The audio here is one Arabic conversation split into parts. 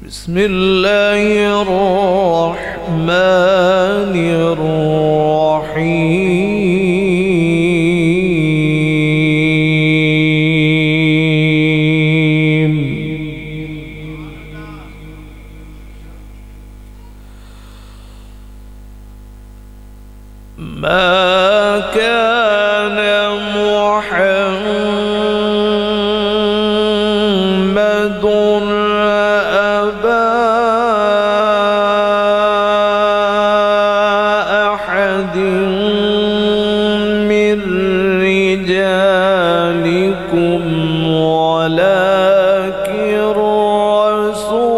بسم الله الرحمن الرحيم ما كان محمد أبا أحد من رجالكم ولكن رسول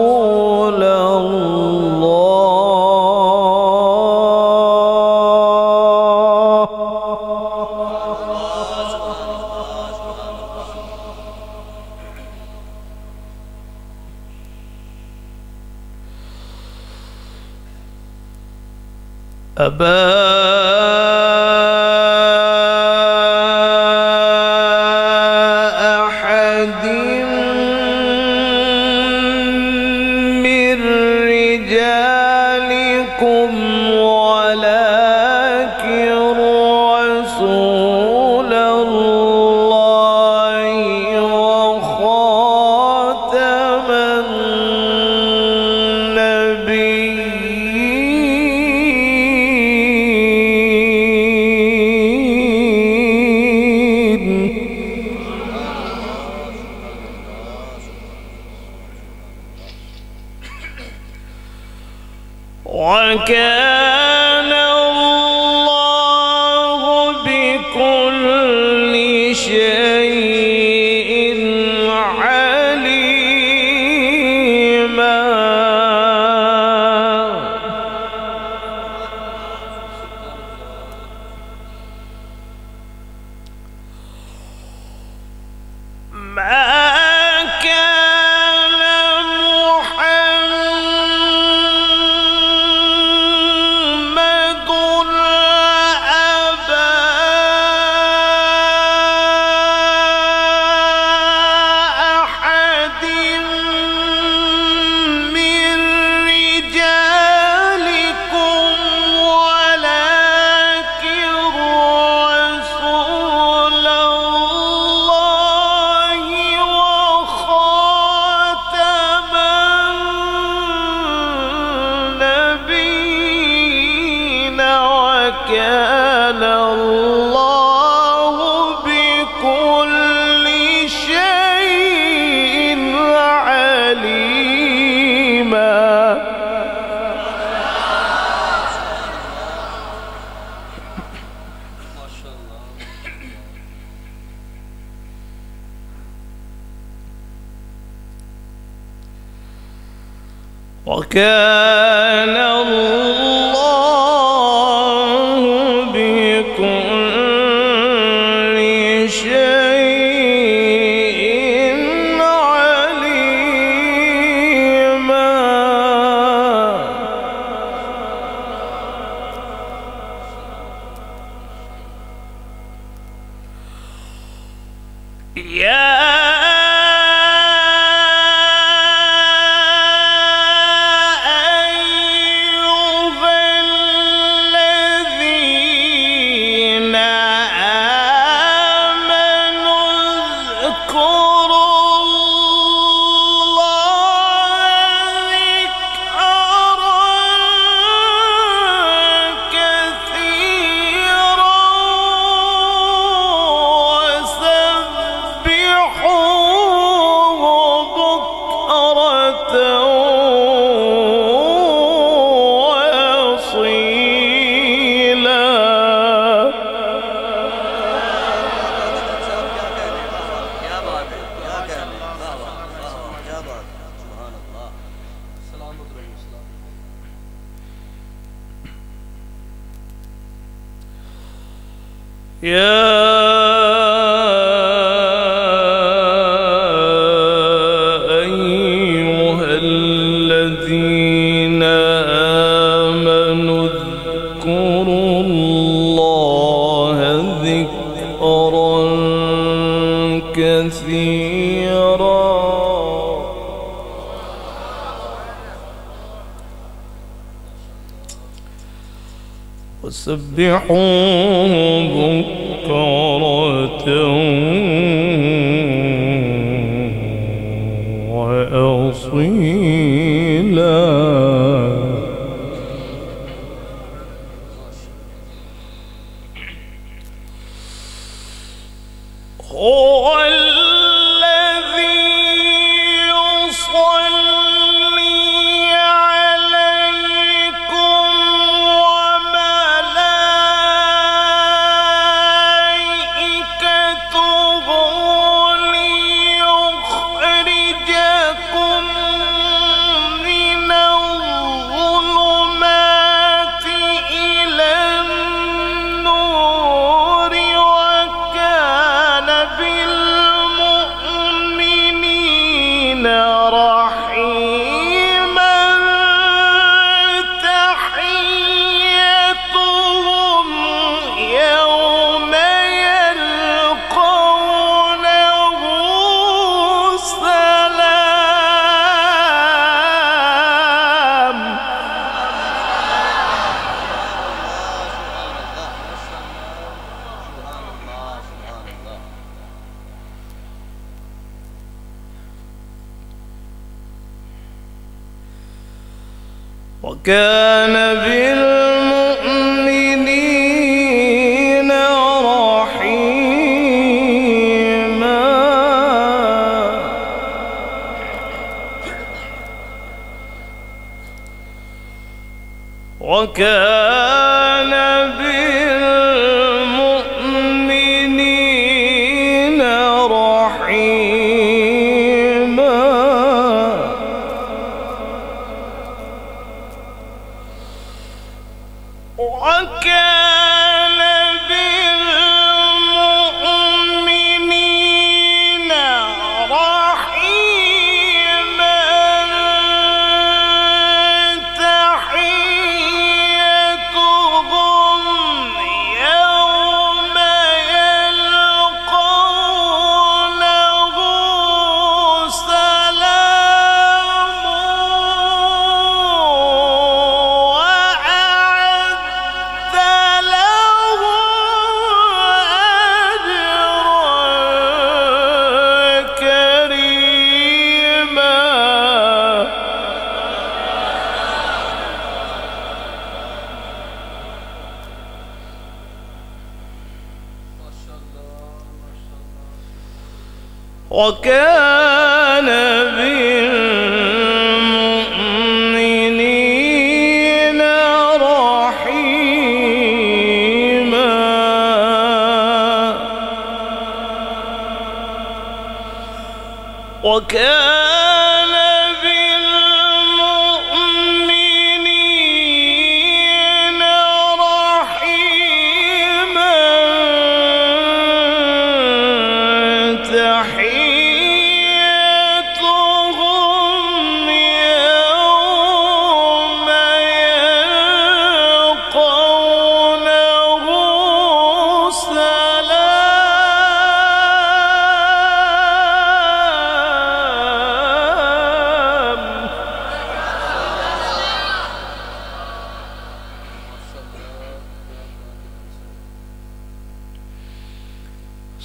أبا أحد من رجالكم ولكن رسول الله وخاتم وكان الله بكل شيء عليما كان الله بكل شيء عليما ما شاء الله وكان يا أيها الذين آمنوا اذكروا الله ذكرا كثيرا وسبحوه بكرة وأصيلا. هو الذي يصلي عليكم وملائكته ليخرجكم من الظلمات إلى النور، وكان بالمؤمنين رحيما. تحيتهم يوم يلقونه سلام. وكان بالمؤمنين رحيما. وكان بالمؤمنين رحيما. وكان بالمؤمنين رحيما. تحيتهم يوم يلقونه سلام. وأعد لهم أجرا كريما. وكان بالمؤمنين رحيما. وكان بالمؤمنين رحيما. تحيتهم يوم يلقونه سلام.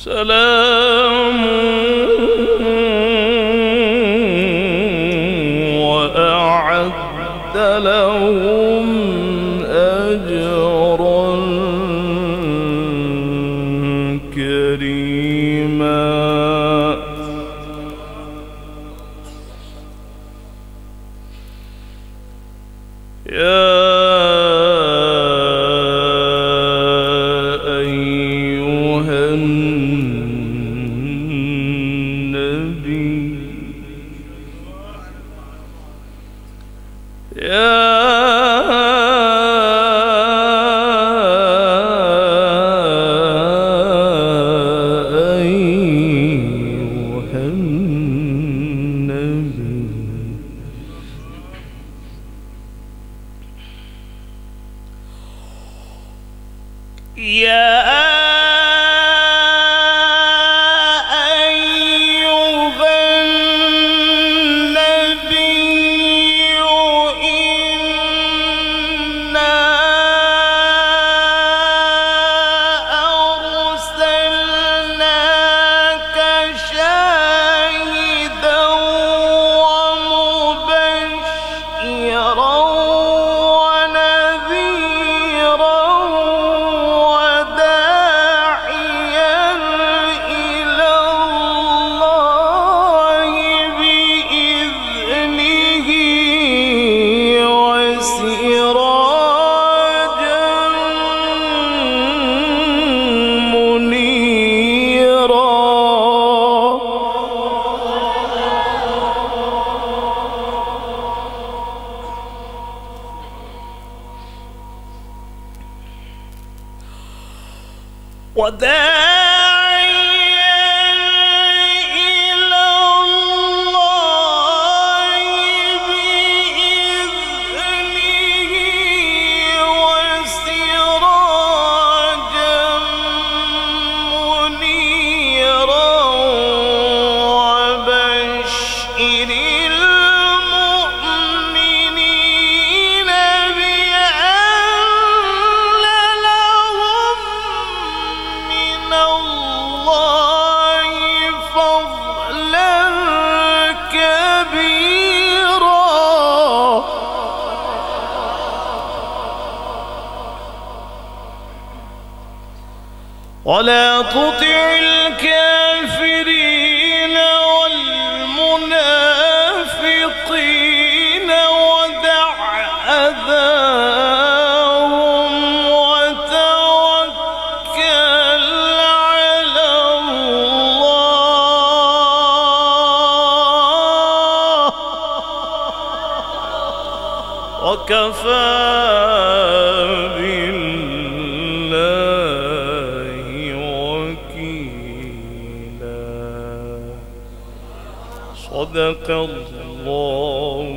سلام. وأعد لهم أجرا كريما. يا أيها النبي وداعيا إلى الله بإذنه وسراجا منيرا وبشر المؤمنين بأن لهم من الله فضلا كبيرا. ولا تطع الكافرين والمنافقين ودع أذاهم وتوكل على الله وكفى بالله وكيلا. صدق الله